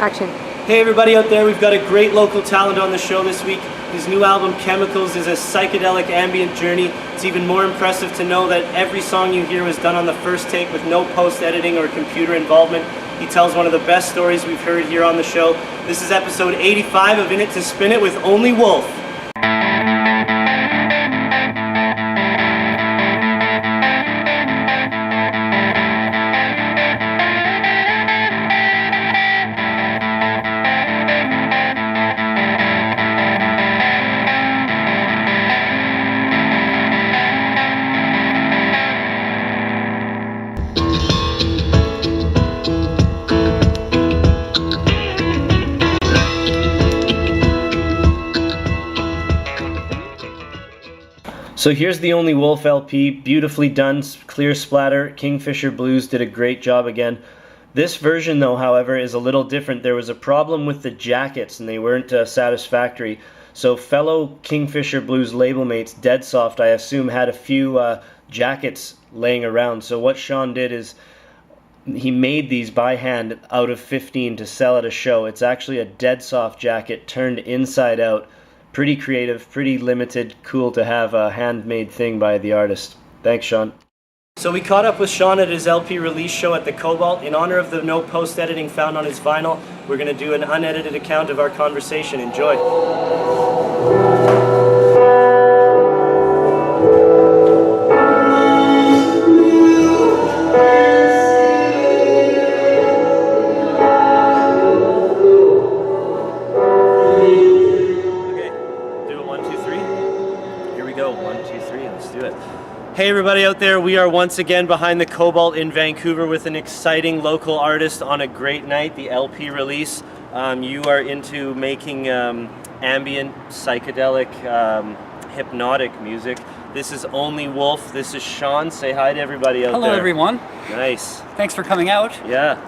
Action. Hey everybody out there, we've got a great local talent on the show this week. His new album, Chemicals, is a psychedelic ambient journey. It's even more impressive to know that every song you hear was done on the first take with no post-editing or computer involvement. He tells one of the best stories we've heard here on the show. This is episode 85 of In It to Spin It with Only Wolf. So here's the Only Wolf LP, beautifully done, clear splatter. Kingfisher Blues did a great job again. This version though, however, is a little different. There was a problem with the jackets and they weren't satisfactory. So fellow Kingfisher Blues label mates, Deadsoft, I assume, had a few jackets laying around. So what Sean did is he made these by hand out of 15 to sell at a show. It's actually a Deadsoft jacket turned inside out. Pretty creative, pretty limited, cool to have a handmade thing by the artist. Thanks, Sean. So we caught up with Sean at his LP release show at the Cobalt. In honor of the no post-editing found on his vinyl, we're going to do an unedited account of our conversation. Enjoy. Hey everybody out there, we are once again behind the Cobalt in Vancouver with an exciting local artist on a great night, the LP release. You are into making ambient, psychedelic, hypnotic music. This is Only Wolf, this is Sean. Say hi to everybody out there. Hello everyone. Nice. Thanks for coming out. Yeah.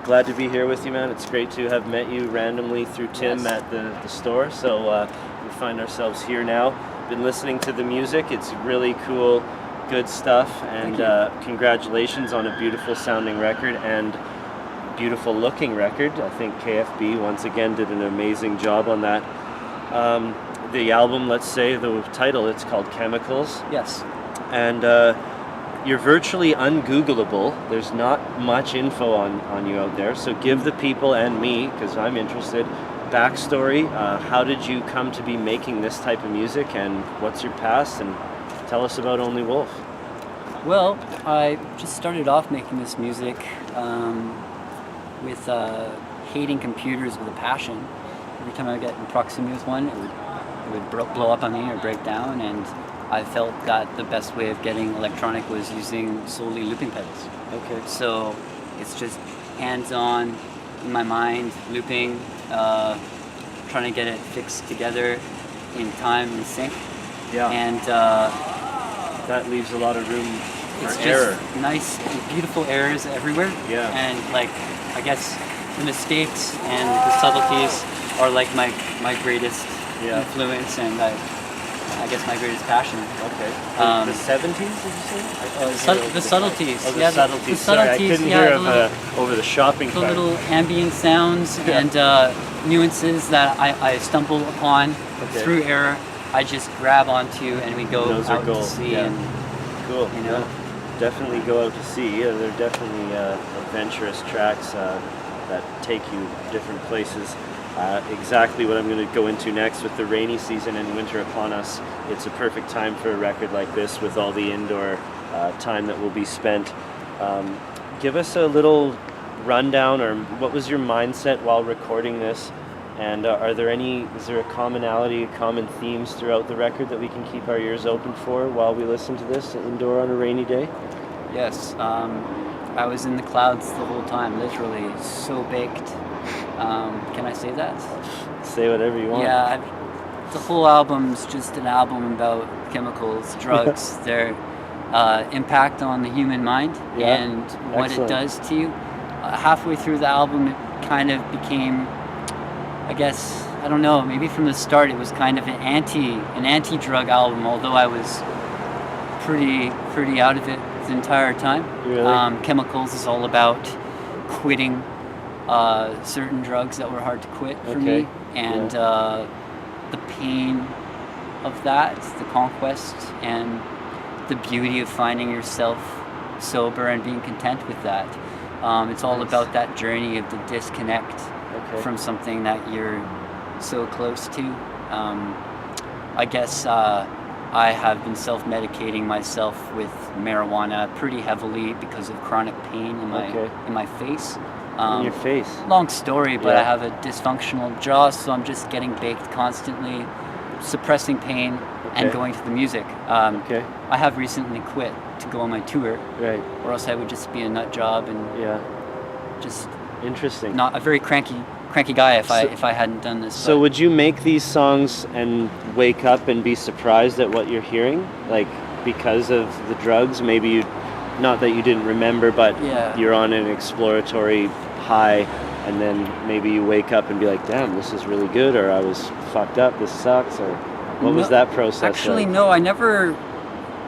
Glad to be here with you, man. It's great to have met you randomly through Tim at the store. So we find ourselves here now. Been listening to the music. It's really cool, good stuff, and congratulations on a beautiful sounding record and beautiful looking record. I think KFB once again did an amazing job on that. The album, let's say the title, it's called Chemicals. Yes. And you're virtually ungoogleable. There's not much info on you out there, so give the people and me, because I'm interested, backstory. How did you come to be making this type of music, and what's your past, and tell us about Only Wolf. Well, I just started off making this music with hating computers with a passion. Every time I get in proximity with one, it would blow up on me or break down, and I felt that the best way of getting electronic was using solely looping pedals. Okay. So it's just hands-on in my mind, looping, trying to get it fixed together in time and sync. Yeah. And that leaves a lot of room for it's error. Just nice, beautiful errors everywhere. Yeah. And like, I guess the mistakes and the subtleties are like my greatest influence, and I guess my greatest passion. Okay. The 70s, did you say? The subtleties. Oh, the subtleties. Sorry, I couldn't hear over the shopping cart. The little ambient sounds and nuances that I stumble upon through error. I just grab onto, and we go out to sea. Yeah. And cool. You know, definitely go out to sea. They're definitely adventurous tracks that take you different places. Exactly what I'm going to go into next with the rainy season and winter upon us. It's a perfect time for a record like this with all the indoor time that will be spent. Give us a little rundown, or what was your mindset while recording this? And is there a commonality, common themes throughout the record that we can keep our ears open for while we listen to this indoor on a rainy day? Yes. I was in the clouds the whole time, literally, so baked. Can I say that? Say whatever you want. Yeah, the whole album's just an album about chemicals, drugs, their impact on the human mind, and what it does to you. Halfway through the album, it kind of became, I guess, I don't know, maybe from the start it was kind of an anti-drug album, although I was pretty out of it the entire time. Really? Chemicals is all about quitting certain drugs that were hard to quit for Okay. me, and the pain of that, the conquest, and the beauty of finding yourself sober and being content with that. It's all Nice. about that journey of the disconnect Okay. from something that you're so close to. I guess I have been self-medicating myself with marijuana pretty heavily because of chronic pain Okay. in my face. In your face. Long story, but I Yeah. have a dysfunctional jaw, so I'm just getting baked constantly, suppressing pain and Okay. going to the music. Okay. I have recently quit to go on my tour, Right. or else I would just be a nut job and Yeah. just Interesting. not a very cranky guy if So- I hadn't done this. So but- would you make these songs and wake up and be surprised at what you're hearing? Like because of the drugs, maybe you, not that you didn't remember, but Yeah. you're on an exploratory high and then maybe you wake up and be like, damn, this is really good, or I was fucked up, this sucks, or what was No, that process Actually, like? no, I never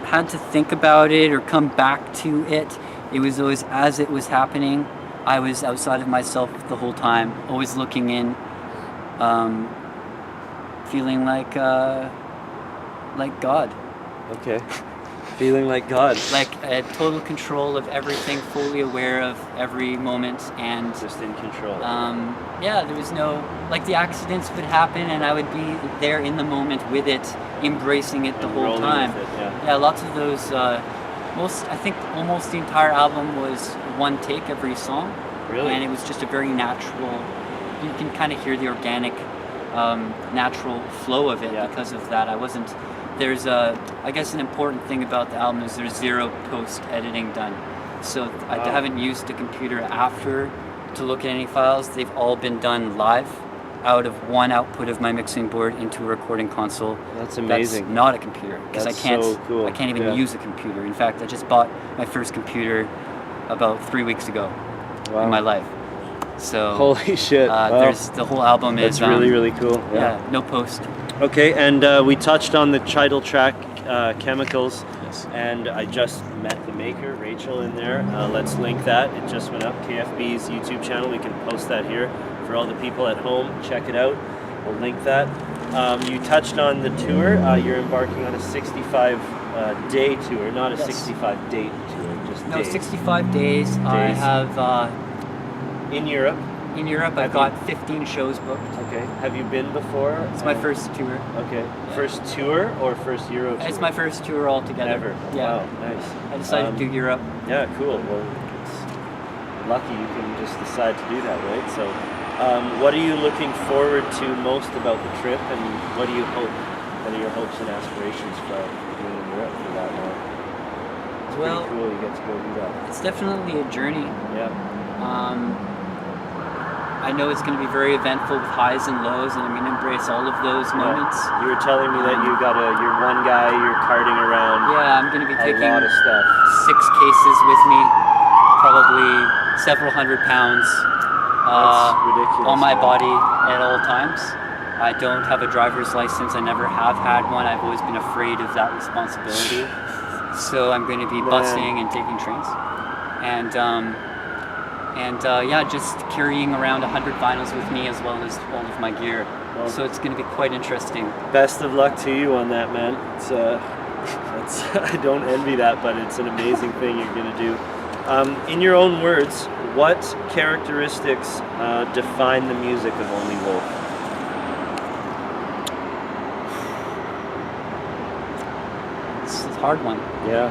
had to think about it or come back to it. It was always as it was happening. I was outside of myself the whole time, always looking in, feeling like God, Okay. Feeling like God. like total control of everything, fully aware of every moment, and Just in control. yeah, there was no, like, the accidents would happen and I would be there in the moment with it, embracing it the And whole rolling time. with it, yeah. Yeah, lots of those, I think almost the entire album was one take every song. Really? And it was just a very natural, you can kind of hear the organic, natural flow of it Yeah. because of that. There's I guess an important thing about the album is there's zero post-editing done. So I Wow. haven't used a computer after to look at any files. They've all been done live out of one output of my mixing board into a recording console. That's amazing. That's not a computer because That's I can't. so cool. I can't even Yeah. use a computer. In fact, I just bought my first computer about 3 weeks ago Wow. in my life. So Holy shit. Wow. there's the whole album That's is really, really cool. yeah, no post. Okay, and we touched on the title track, Chemicals, Yes. and I just met the maker, Rachel, in there. Let's link that. It just went up, KFB's YouTube channel. We can post that here for all the people at home. Check it out. We'll link that. You touched on the tour. You're embarking on a 65-day tour, not a Yes. 65-date tour, just No, days. 65 days. I Days. have In Europe. in Europe. I've got 15 shows booked. Okay. Have you been before? It's my first tour. Okay. First tour or first Euro tour? It's my first tour altogether. Ever. Yeah. Wow, nice. I decided to do Europe. Yeah, cool. Well, it's lucky you can just decide to do that, right? So, what are you looking forward to most about the trip, and what do you hope? What are your hopes and aspirations for being in Europe for that long? It's Well, pretty cool. You get to go do that. it's definitely a journey. Yeah. I know it's going to be very eventful with highs and lows, and I'm going to embrace all of those moments. You were telling me that you're one guy. You're carting around Yeah, I'm going to be a taking lot of stuff. 6 cases with me, probably several hundred pounds That's ridiculous. on my man. body at all times. I don't have a driver's license. I never have had one. I've always been afraid of that responsibility. So I'm going to be Man. busing and taking trains. And yeah, just carrying around 100 vinyls with me as well as all of my gear. Well, So it's going to be quite interesting. Best of luck to you on that, man. It's I don't envy that, but it's an amazing thing you're gonna do. In your own words, what characteristics define the music of Only Wolf? It's a hard one. Yeah.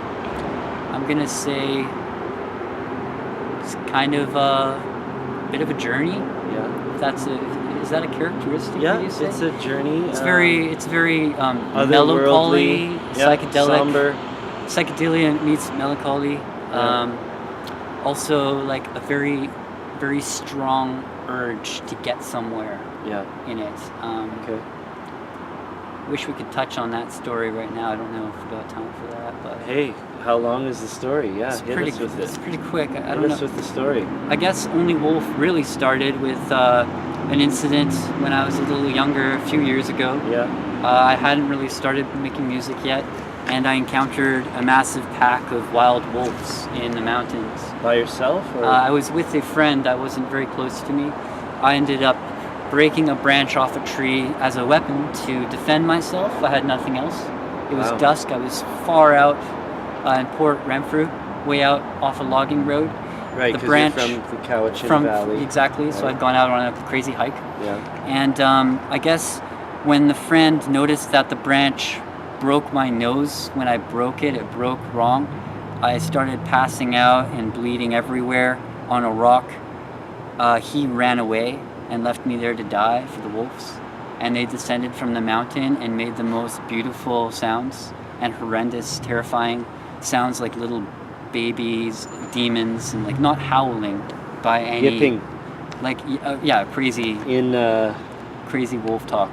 I'm going to say it's kind of a bit of a journey. Yeah. Is that a characteristic? Yeah. would you say? It's a journey. It's very otherworldly, melancholy, yeah, psychedelic. somber. Psychedelia meets melancholy. Yeah. Also, like a very, very strong urge to get somewhere Yeah. in it. Okay. Wish we could touch on that story right now. I don't know if we got time for that, but Hey, how long is the story? Yeah, it's hit pretty. us with It's it. pretty quick. I Hit don't us know. with the story. I guess Only Wolf really started with an incident when I was a little younger, a few years ago. Yeah. I hadn't really started making music yet, and I encountered a massive pack of wild wolves in the mountains. By yourself? Or? I was with a friend that wasn't very close to me. I ended up breaking a branch off a tree as a weapon to defend myself. I had nothing else. It was dusk. I was far out in Port Renfrew, way out off a logging road. Right, because you're from the Cowichan Valley. Exactly, right. So I'd gone out on a crazy hike. Yeah. And I guess when the friend noticed that the branch broke my nose, when I broke it, it broke wrong. I started passing out and bleeding everywhere on a rock. He ran away and left me there to die for the wolves. And they descended from the mountain and made the most beautiful sounds and horrendous, terrifying sounds, like little babies, demons, and like not howling by any... Yipping. Like, crazy... crazy wolf talk.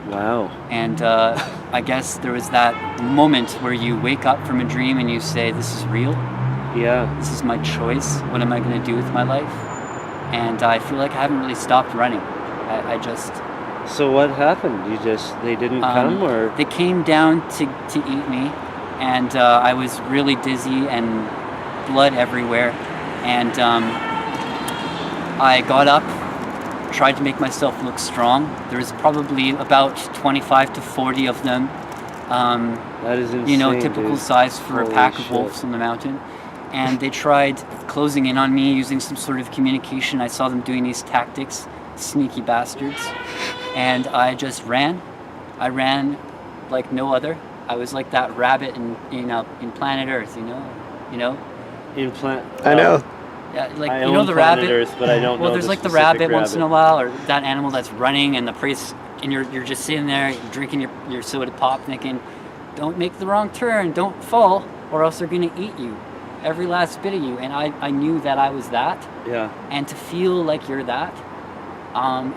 Wow. And I guess there was that moment where you wake up from a dream and you say, this is real. Yeah. This is my choice. What am I going to do with my life? And I feel like I haven't really stopped running. I just... So what happened? They didn't come, or? They came down to eat me, and I was really dizzy and blood everywhere. And I got up, tried to make myself look strong. There was probably about 25 to 40 of them. That is insane, typical dude. size for Holy a pack of shit. wolves on the mountain. And they tried closing in on me using some sort of communication. I saw them doing these tactics, sneaky bastards. And I just ran. I ran like no other. I was like that rabbit in Planet Earth, you know? I know. Yeah, like I you know own the Planet rabbit. Earth, but I don't know. Well, there's like the rabbit once in a while, or that animal that's running, and the priest, and you're just sitting there drinking your soda pop, thinking, don't make the wrong turn, don't fall, or else they're gonna eat you, every last bit of you. And I knew that I was that. Yeah. And to feel like you're that,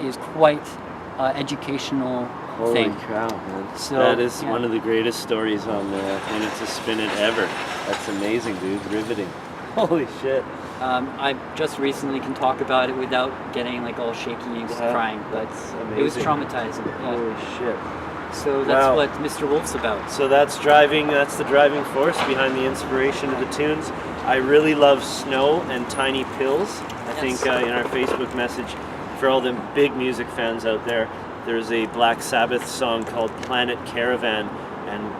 is quite educational. Holy thing. cow, man. So, that is one of the greatest stories on And It's a Spin It ever. That's amazing, dude. Riveting. Holy shit. I just recently can talk about it without getting like all shaky and crying, but it was traumatizing. Yeah. Holy shit. So that's what Mr. Wolf's about. So that's the driving force behind the inspiration of the tunes. I really love Snow and Tiny Pills. I think in our Facebook message, for all the big music fans out there, there's a Black Sabbath song called Planet Caravan, and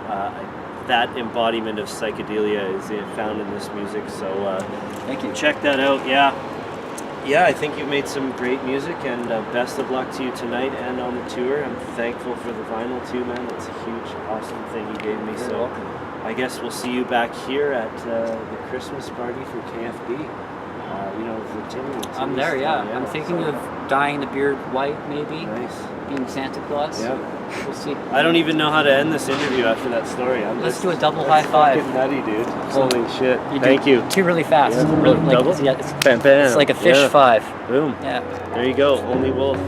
that embodiment of psychedelia is found in this music. So thank you. Check that out. Yeah, I think you've made some great music, and best of luck to you tonight and on the tour. I'm thankful for the vinyl too, man. It's a huge, awesome thing you gave me. You're so welcome. I guess we'll see you back here at the Christmas party for KFB. For Timmy. I'm there, yeah. I'm thinking of dyeing the beard white, maybe. Nice. Being Santa Claus. Yeah. We'll see. I don't even know how to end this interview after that story. Let's do a double high five. Fucking nutty, dude. Holy shit. You Thank you. Two really fast. Yeah, Really, like, double? yeah, it's, Bam, bam. it's like a fish Yeah. five. Boom. Yeah. There you go. Only Wolf.